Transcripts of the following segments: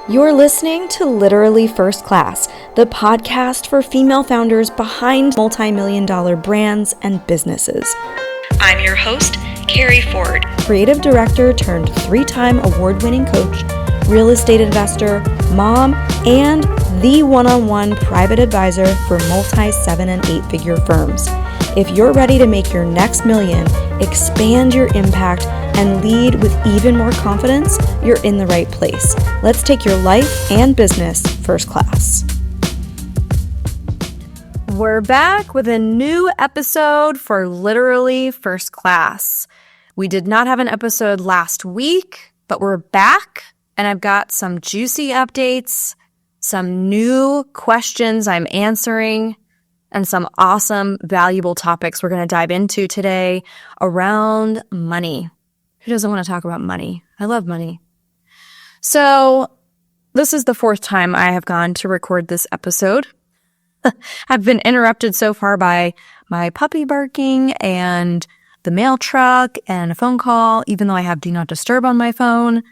You're listening to Literally First Class, the podcast for female founders behind multi-million-dollar brands and businesses. I'm your host, Keri Ford, creative director turned 3-time award-winning coach, real estate investor, mom, and the one-on-one private advisor for multi-7- and 8-figure firms. If you're ready to make your next million, expand your impact, and lead with even more confidence, you're in the right place. Let's take your life and business first class. We're back with a new episode for Literally First Class. We did not have an episode last week, but we're back, and I've got some juicy updates, some new questions I'm answering, and some awesome, valuable topics we're going to dive into today around money. Who doesn't want to talk about money? I love money. So this is the 4th time I have gone to record this episode. I've been interrupted so far by my puppy barking and the mail truck and a phone call, even though I have Do Not Disturb on my phone.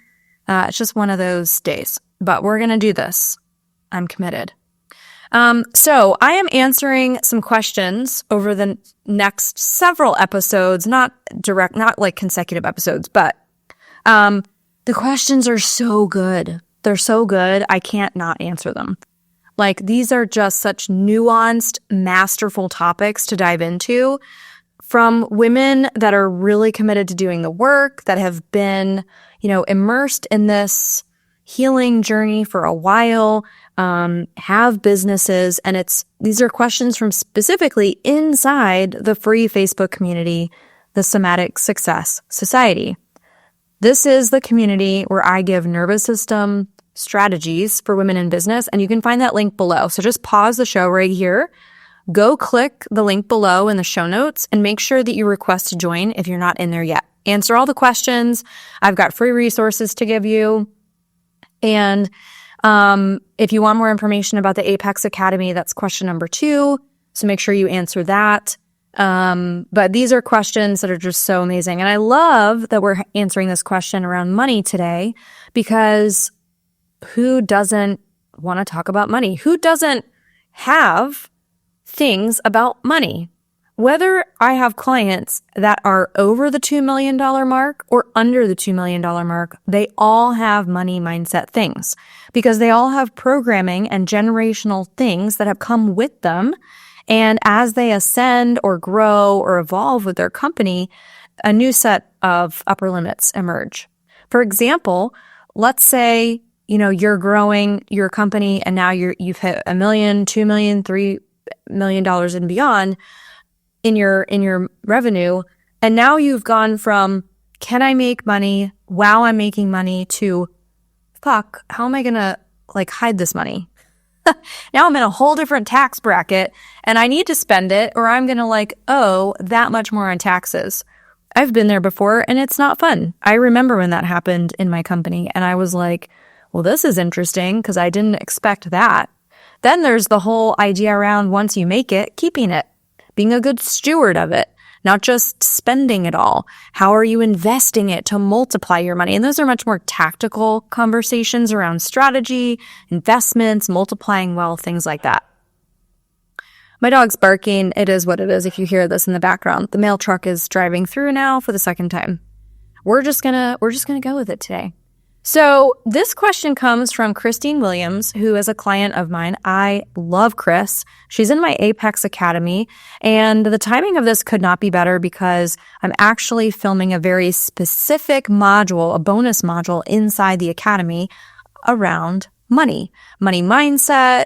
It's just one of those days. But we're going to do this. I'm committed. So I am answering some questions over the next several episodes, not like consecutive episodes, but the questions are so good. They're so good, I can't not answer them. Like, these are just such nuanced, masterful topics to dive into from women that are really committed to doing the work, that have been, immersed in this healing journey for a while, have businesses, and these are questions from specifically inside the free Facebook community, the Somatic Success Society. This is the community where I give nervous system strategies for women in business, and you can find that link below. So just pause the show right here, go click the link below in the show notes, and make sure that you request to join if you're not in there yet. Answer all the questions. I've got free resources to give you. And if you want more information about the Apex Academy, that's question number 2. So make sure you answer that. But these are questions that are just so amazing. And I love that we're answering this question around money today, because who doesn't want to talk about money? Who doesn't have things about money? Whether I have clients that are over the $2 million mark or under the $2 million mark, they all have money mindset things, because they all have programming and generational things that have come with them. And as they ascend or grow or evolve with their company, a new set of upper limits emerge. For example, let's say, you're growing your company and now you've hit $1 million, $2 million, $3 million and beyond in your revenue. And now you've gone from, can I make money? Wow, I'm making money, to, fuck, how am I going to hide this money? Now I'm in a whole different tax bracket and I need to spend it, or I'm going to owe that much more on taxes. I've been there before and it's not fun. I remember when that happened in my company and I was like, well, this is interesting because I didn't expect that. Then there's the whole idea around, once you make it, keeping it, being a good steward of it, not just spending it all. How are you investing it to multiply your money? And those are much more tactical conversations around strategy, investments, multiplying wealth, things like that. My dog's barking. It is what it is if you hear this in the background. The mail truck is driving through now for the 2nd time. We're just gonna go with it today. So this question comes from Christine Williams, who is a client of mine. I love Chris. She's in my Apex Academy, and the timing of this could not be better because I'm actually filming a very specific module, a bonus module inside the Academy around money mindset,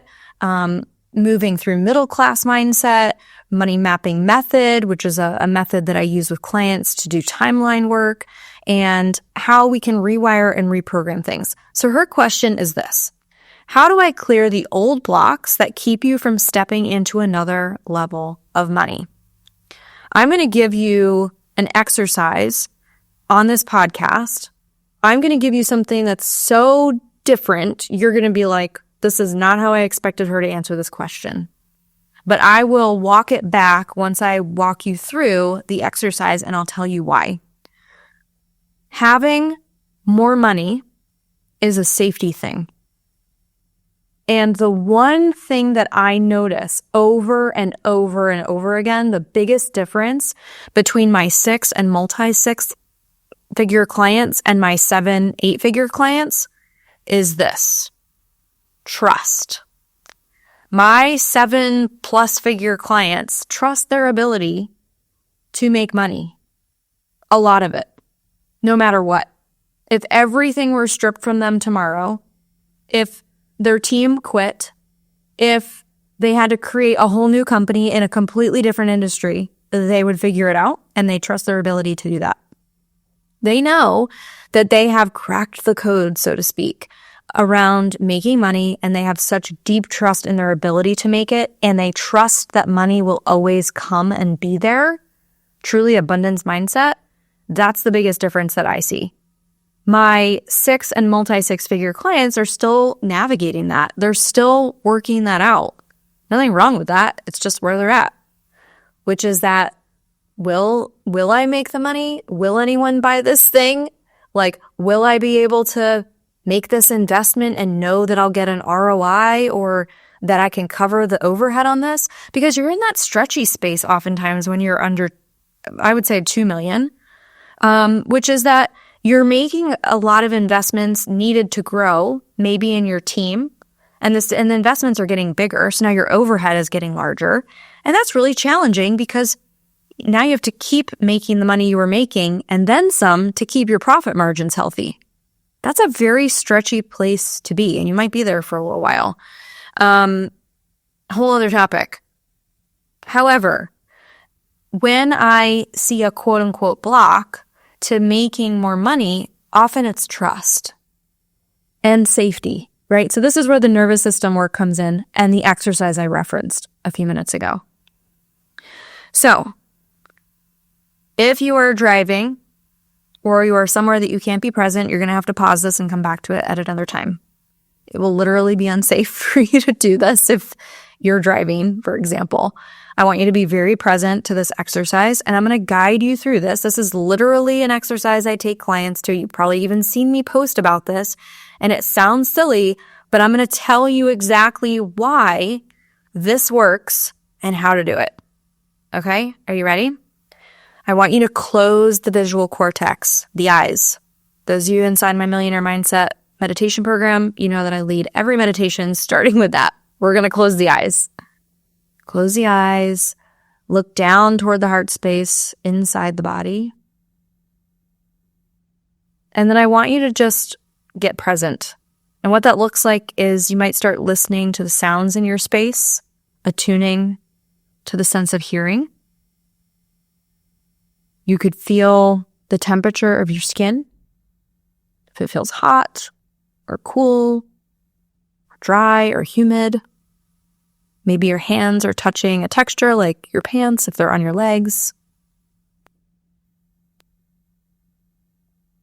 moving through middle class mindset, money mapping method, which is a method that I use with clients to do timeline work, and how we can rewire and reprogram things. So her question is this: how do I clear the old blocks that keep you from stepping into another level of money? I'm going to give you an exercise on this podcast. I'm going to give you something that's so different. You're going to be like, this is not how I expected her to answer this question. But I will walk it back once I walk you through the exercise, and I'll tell you why. Having more money is a safety thing. And the one thing that I notice over and over and over again, the biggest difference between my 6 and multi-6 figure clients and my 7, 8 figure clients is this: trust. My 7+ figure clients trust their ability to make money. A lot of it, no matter what. If everything were stripped from them tomorrow, if their team quit, if they had to create a whole new company in a completely different industry, they would figure it out, and they trust their ability to do that. They know that they have cracked the code, so to speak, around making money, and they have such deep trust in their ability to make it, and they trust that money will always come and be there. Truly abundance mindset. That's the biggest difference that I see. My 6 and multi-6 figure clients are still navigating that. They're still working that out. Nothing wrong with that. It's just where they're at, which is that will I make the money? Will anyone buy this thing? Like, will I be able to make this investment and know that I'll get an ROI or that I can cover the overhead on this? Because you're in that stretchy space oftentimes when you're under, I would say, 2 million, which is that you're making a lot of investments needed to grow, maybe in your team, and the investments are getting bigger. So now your overhead is getting larger. And that's really challenging because now you have to keep making the money you were making and then some to keep your profit margins healthy. That's a very stretchy place to be, and you might be there for a little while. Whole other topic. However, when I see a quote unquote block to making more money, often it's trust and safety, right? So this is where the nervous system work comes in and the exercise I referenced a few minutes ago. So if you are driving or you are somewhere that you can't be present, you're going to have to pause this and come back to it at another time. It will literally be unsafe for you to do this if you're driving, for example. I want you to be very present to this exercise, and I'm going to guide you through this. This is literally an exercise I take clients to. You've probably even seen me post about this, and it sounds silly, but I'm going to tell you exactly why this works and how to do it. Okay? Are you ready? I want you to close the visual cortex, the eyes. Those of you inside my Millionaire Mindset meditation program, you know that I lead every meditation starting with that. We're going to close the eyes. Close the eyes. Look down toward the heart space inside the body. And then I want you to just get present. And what that looks like is you might start listening to the sounds in your space, attuning to the sense of hearing. You could feel the temperature of your skin, if it feels hot or cool, or dry or humid. Maybe your hands are touching a texture like your pants if they're on your legs.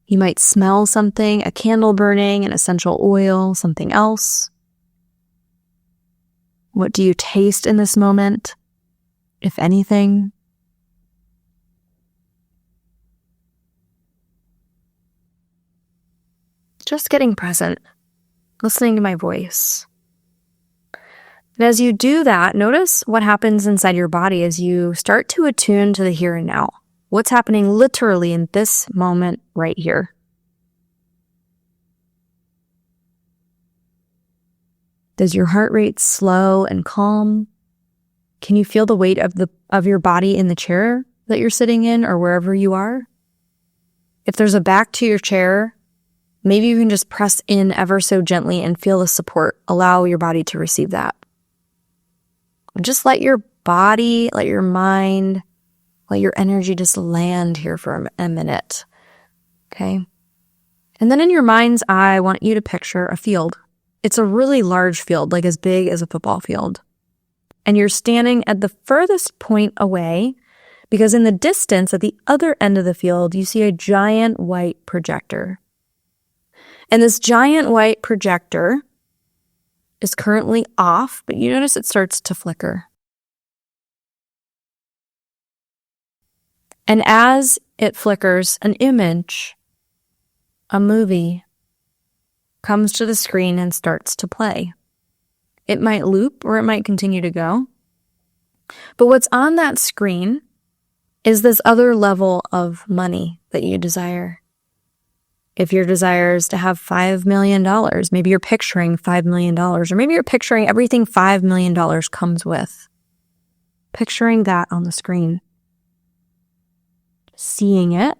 You might smell something, a candle burning, an essential oil, something else. What do you taste in this moment, if anything? Just getting present, listening to my voice. And as you do that, notice what happens inside your body as you start to attune to the here and now. What's happening literally in this moment right here. Does your heart rate slow and calm? Can you feel the weight of your body in the chair that you're sitting in or wherever you are? If there's a back to your chair, maybe you can just press in ever so gently and feel the support. Allow your body to receive that. Just let your body, let your mind, let your energy just land here for a minute. Okay? And then in your mind's eye, I want you to picture a field. It's a really large field, like as big as a football field. And you're standing at the furthest point away because in the distance at the other end of the field, you see a giant white projector. And this giant white projector is currently off, but you notice it starts to flicker. And as it flickers, an image, a movie, comes to the screen and starts to play. It might loop or it might continue to go. But what's on that screen is this other level of money that you desire. If your desire is to have $5 million, maybe you're picturing $5 million, or maybe you're picturing everything $5 million comes with. Picturing that on the screen. Seeing it.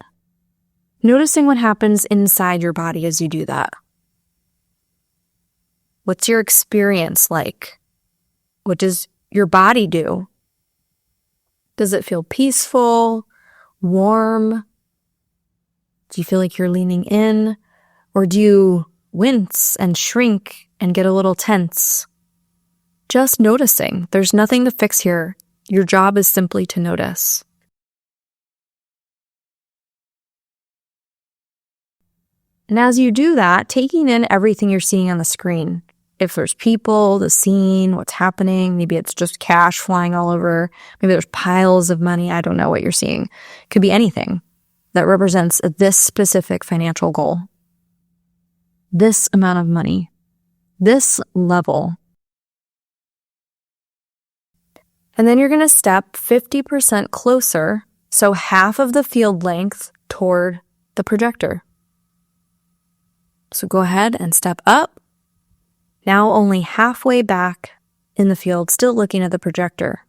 Noticing what happens inside your body as you do that. What's your experience like? What does your body do? Does it feel peaceful, warm? Do you feel like you're leaning in? Or do you wince and shrink and get a little tense? Just noticing. There's nothing to fix here. Your job is simply to notice. And as you do that, taking in everything you're seeing on the screen. If there's people, the scene, what's happening, maybe it's just cash flying all over, maybe there's piles of money, I don't know what you're seeing. It could be anything that represents this specific financial goal. This amount of money, this level. And then you're going to step 50% closer, so half of the field length toward the projector. So go ahead and step up. Now only halfway back in the field, still looking at the projector.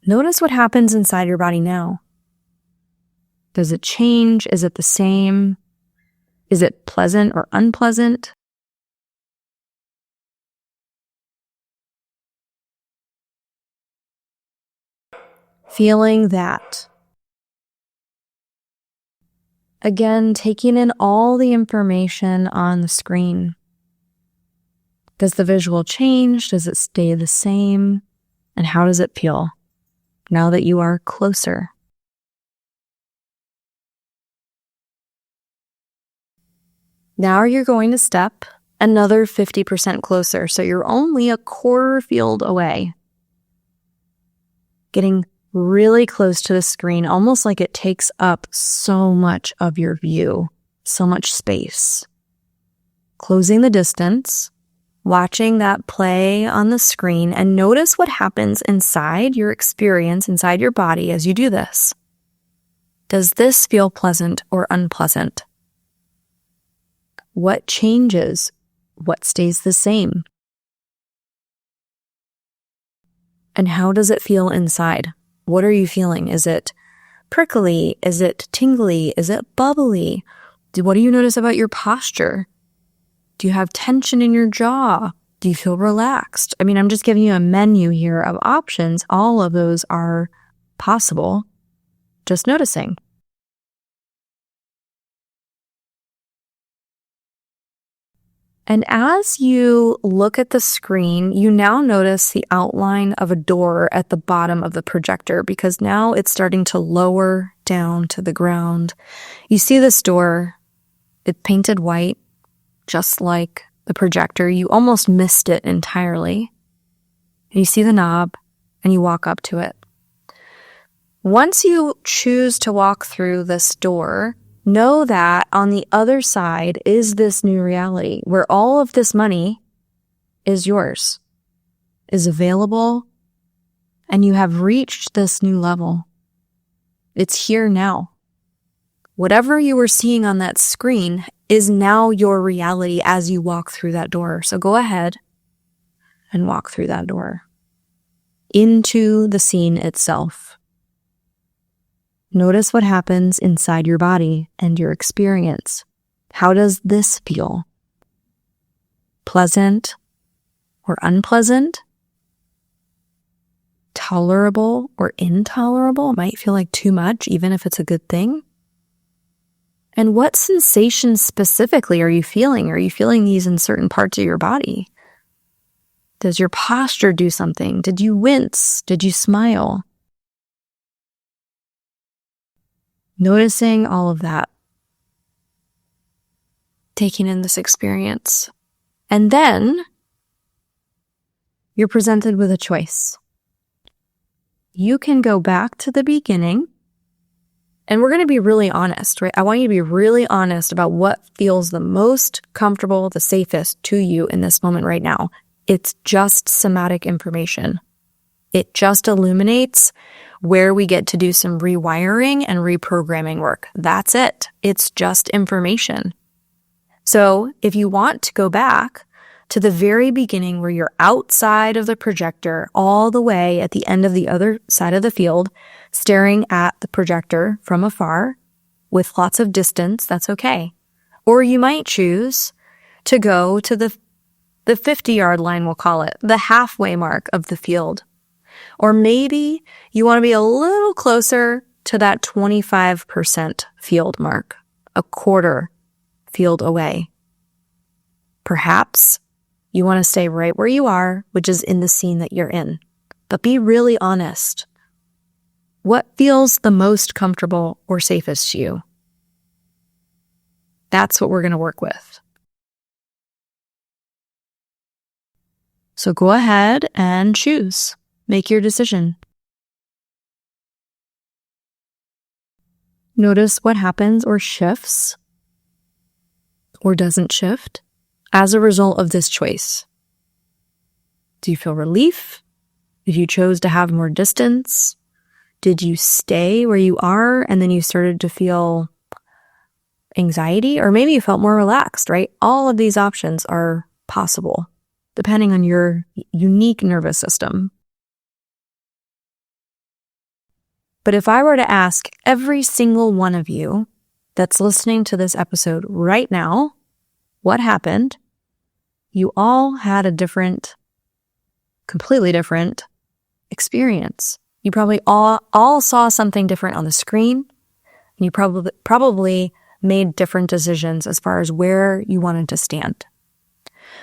Notice what happens inside your body now. Does it change? Is it the same? Is it pleasant or unpleasant? Feeling that. Again, taking in all the information on the screen. Does the visual change? Does it stay the same? And how does it feel now that you are closer? Now you're going to step another 50% closer, so you're only a quarter field away. Getting really close to the screen, almost like it takes up so much of your view, so much space. Closing the distance, watching that play on the screen, and notice what happens inside your experience, inside your body as you do this. Does this feel pleasant or unpleasant? What changes? What stays the same? And how does it feel inside? What are you feeling? Is it prickly? Is it tingly? Is it bubbly? What do you notice about your posture? Do you have tension in your jaw? Do you feel relaxed? I mean, I'm just giving you a menu here of options. All of those are possible. Just noticing. And as you look at the screen, you now notice the outline of a door at the bottom of the projector because now it's starting to lower down to the ground. You see this door, it's painted white, just like the projector. You almost missed it entirely. And you see the knob and you walk up to it. Once you choose to walk through this door, know that on the other side is this new reality where all of this money is yours, is available, and you have reached this new level. It's here now. Whatever you were seeing on that screen is now your reality as you walk through that door. So go ahead and walk through that door into the scene itself. Notice what happens inside your body and your experience. How does this feel? Pleasant or unpleasant? Tolerable or intolerable? It might feel like too much, even if it's a good thing. And what sensations specifically are you feeling? Are you feeling these in certain parts of your body? Does your posture do something? Did you wince? Did you smile? Noticing all of that. Taking in this experience. And then you're presented with a choice. You can go back to the beginning, and we're going to be really honest, right? I want you to be really honest about what feels the most comfortable, the safest to you in this moment right now. It's just somatic information. It just illuminates where we get to do some rewiring and reprogramming work. That's it. It's just information. So if you want to go back to the very beginning where you're outside of the projector all the way at the end of the other side of the field, staring at the projector from afar with lots of distance, that's okay. Or you might choose to go to the 50-yard line, we'll call it, the halfway mark of the field. Or maybe you want to be a little closer to that 25% field mark, a quarter field away. Perhaps you want to stay right where you are, which is in the scene that you're in. But be really honest. What feels the most comfortable or safest to you? That's what we're going to work with. So go ahead and choose. Make your decision. Notice what happens or shifts or doesn't shift as a result of this choice. Do you feel relief? Did you choose to have more distance? Did you stay where you are and then you started to feel anxiety? Or maybe you felt more relaxed, right? All of these options are possible depending on your unique nervous system. But if I were to ask every single one of you that's listening to this episode right now, what happened? You all had a completely different experience. You probably all saw something different on the screen. And you probably made different decisions as far as where you wanted to stand.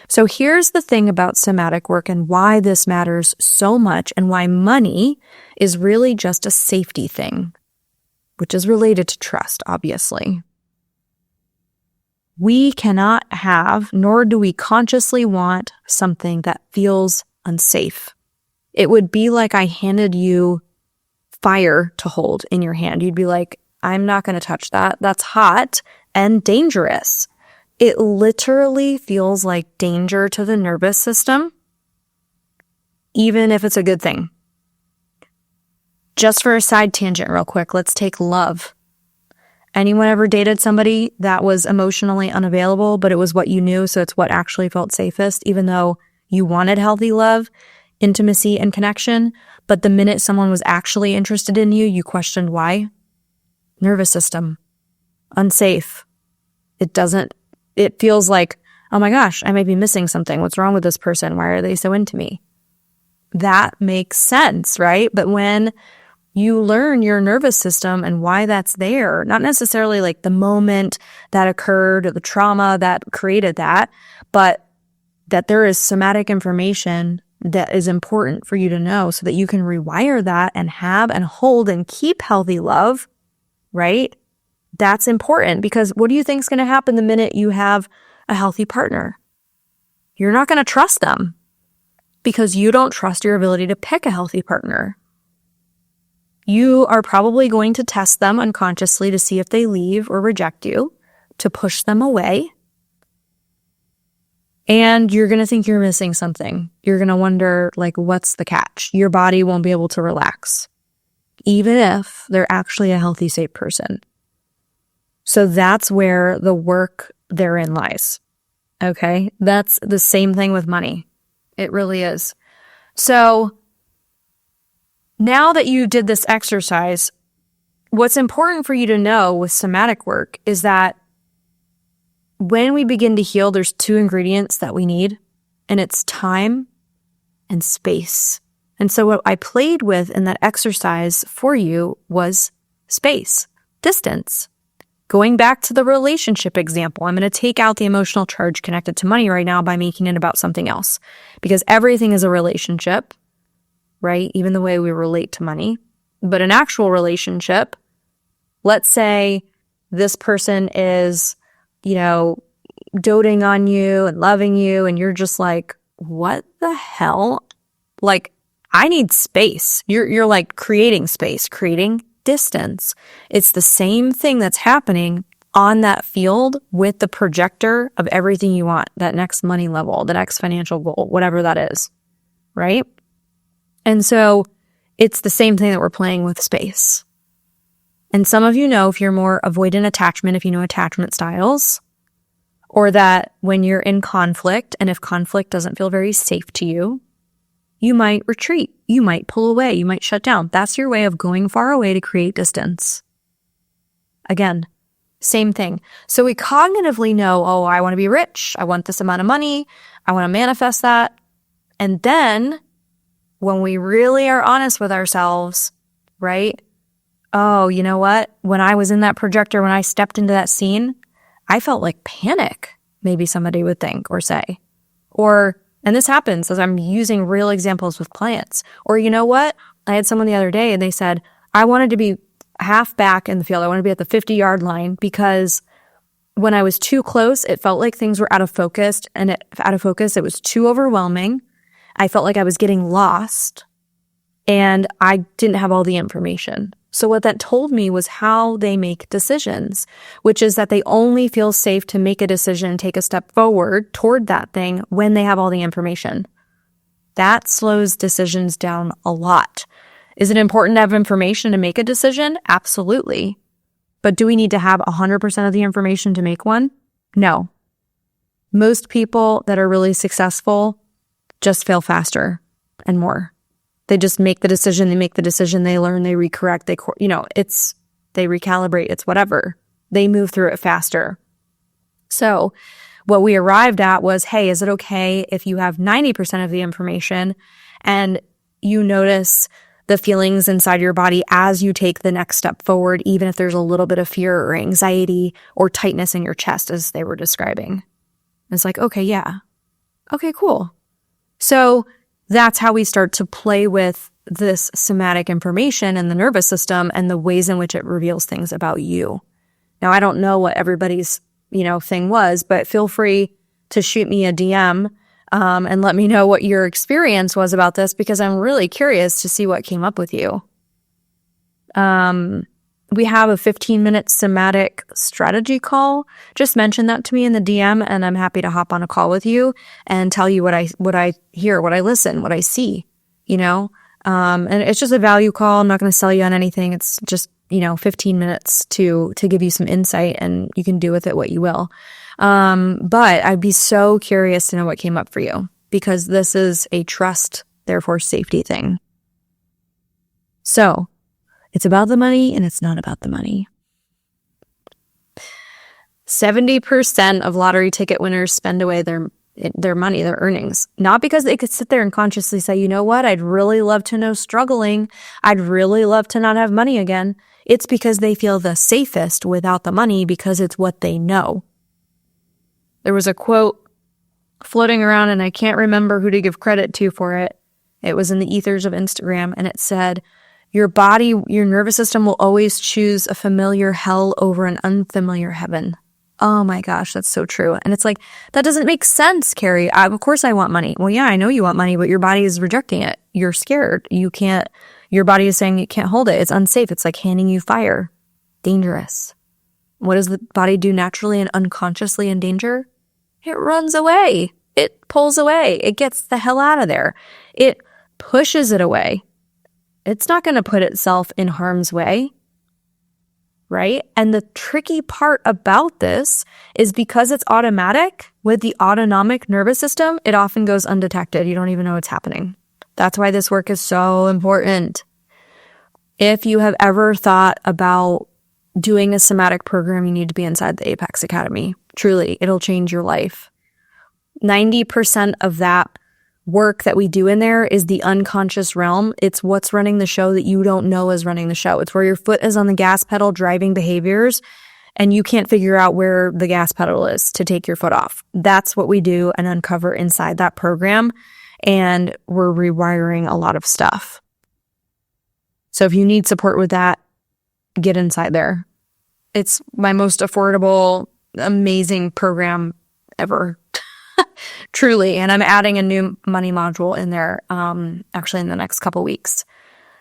So here's the thing about somatic work and why this matters so much and why money is really just a safety thing, which is related to trust, obviously. We cannot have, nor do we consciously want, something that feels unsafe. It would be like I handed you fire to hold in your hand. You'd be like, I'm not going to touch that. That's hot and dangerous. It literally feels like danger to the nervous system, even if it's a good thing. Just for a side tangent real quick, let's take love. Anyone ever dated somebody that was emotionally unavailable, but it was what you knew, so it's what actually felt safest, even though you wanted healthy love, intimacy, and connection, but the minute someone was actually interested in you, you questioned why? Nervous system. Unsafe. It feels like, oh my gosh, I may be missing something. What's wrong with this person? Why are they so into me? That makes sense, right? But when you learn your nervous system and why that's there, not necessarily like the moment that occurred or the trauma that created that, but that there is somatic information that is important for you to know so that you can rewire that and have and hold and keep healthy love, right? That's important because what do you think is going to happen the minute you have a healthy partner? You're not going to trust them because you don't trust your ability to pick a healthy partner. You are probably going to test them unconsciously to see if they leave or reject you, to push them away. And you're going to think you're missing something. You're going to wonder, like, what's the catch? Your body won't be able to relax, even if they're actually a healthy, safe person. So that's where the work therein lies. Okay? That's the same thing with money. It really is. So now that you did this exercise, what's important for you to know with somatic work is that when we begin to heal, there's two ingredients that we need, and it's time and space. And so what I played with in that exercise for you was space, distance. Going back to the relationship example, I'm going to take out the emotional charge connected to money right now by making it about something else, because everything is a relationship, right? Even the way we relate to money. But an actual relationship, let's say this person is, doting on you and loving you, and you're just like, what the hell? Like, I need space. You're like creating space, creating distance. It's the same thing that's happening on that field with the projector of everything you want, that next money level, the next financial goal, whatever that is, right? And so it's the same thing that we're playing with space. And some of you know, if you're more avoidant attachment, if you know attachment styles, or that when you're in conflict, and if conflict doesn't feel very safe to you, you might retreat, you might pull away, you might shut down. That's your way of going far away to create distance. Again, same thing. So we cognitively know, oh, I want to be rich. I want this amount of money. I want to manifest that. And then when we really are honest with ourselves, right? Oh, you know what? When I was in that projector, when I stepped into that scene, I felt like panic, maybe somebody would think or say. Or, and this happens as I'm using real examples with clients. Or you know what? I had someone the other day and they said, I wanted to be half back in the field. I want to be at the 50-yard line because when I was too close, it felt like things were out of focus. And it was too overwhelming. I felt like I was getting lost and I didn't have all the information. So what that told me was how they make decisions, which is that they only feel safe to make a decision, take a step forward toward that thing when they have all the information. That slows decisions down a lot. Is it important to have information to make a decision? Absolutely. But do we need to have 100% of the information to make one? No. Most people that are really successful just fail faster and more. They just make the decision, they learn, they recorrect, they recalibrate, it's whatever. They move through it faster. So what we arrived at was, hey, is it okay if you have 90% of the information and you notice the feelings inside your body as you take the next step forward, even if there's a little bit of fear or anxiety or tightness in your chest, as they were describing? It's like, okay, yeah. Okay, cool. So that's how we start to play with this somatic information in the nervous system and the ways in which it reveals things about you. Now, I don't know what everybody's, thing was, but feel free to shoot me a DM and let me know what your experience was about this, because I'm really curious to see what came up with you. We have a 15-minute somatic strategy call. Just mention that to me in the DM and I'm happy to hop on a call with you and tell you what I hear, what I listen, what I see, and it's just a value call. I'm not going to sell you on anything. It's just, 15 minutes to give you some insight and you can do with it what you will. But I'd be so curious to know what came up for you, because this is a trust, therefore safety thing. So it's about the money and it's not about the money. 70% of lottery ticket winners spend away their money, their earnings, not because they could sit there and consciously say, you know what, I'd really love to know struggling. I'd really love to not have money again. It's because they feel the safest without the money because it's what they know. There was a quote floating around and I can't remember who to give credit to for it. It was in the ethers of Instagram and it said, your body, your nervous system will always choose a familiar hell over an unfamiliar heaven. Oh my gosh, that's so true. And it's like, that doesn't make sense, Keri. Of course I want money. Well, yeah, I know you want money, but your body is rejecting it. You're scared. Your body is saying you can't hold it. It's unsafe. It's like handing you fire. Dangerous. What does the body do naturally and unconsciously in danger? It runs away. It pulls away. It gets the hell out of there. It pushes it away. It's not going to put itself in harm's way, right? And the tricky part about this is because it's automatic with the autonomic nervous system, it often goes undetected. You don't even know what's happening. That's why this work is so important. If you have ever thought about doing a somatic program, you need to be inside the Apex Academy. Truly, it'll change your life. 90% of that work that we do in there is the unconscious realm. It's what's running the show that you don't know is running the show. It's where your foot is on the gas pedal driving behaviors and you can't figure out where the gas pedal is to take your foot off. That's what we do and uncover inside that program. And we're rewiring a lot of stuff. So if you need support with that, get inside there. It's my most affordable, amazing program ever. Truly. And I'm adding a new money module in there, actually in the next couple weeks.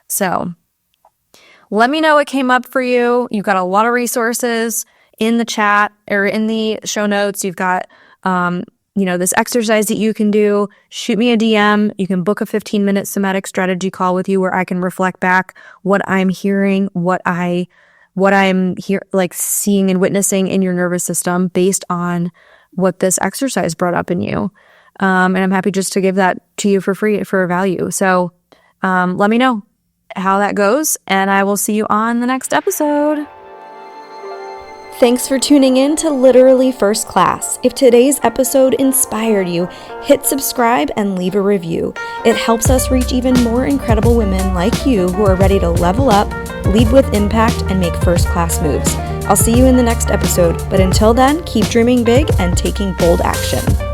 So let me know what came up for you. You've got a lot of resources in the chat or in the show notes, you've got, this exercise that you can do. Shoot me a DM. You can book a 15-minute somatic strategy call with you where I can reflect back what I'm hearing, what I'm seeing and witnessing in your nervous system based on what this exercise brought up in you. And I'm happy just to give that to you for free, for a value. So let me know how that goes, and I will see you on the next episode. Thanks for tuning in to Literally First Class. If today's episode inspired you, hit subscribe and leave a review. It helps us reach even more incredible women like you who are ready to level up, lead with impact, and make first-class moves. I'll see you in the next episode, but until then, keep dreaming big and taking bold action.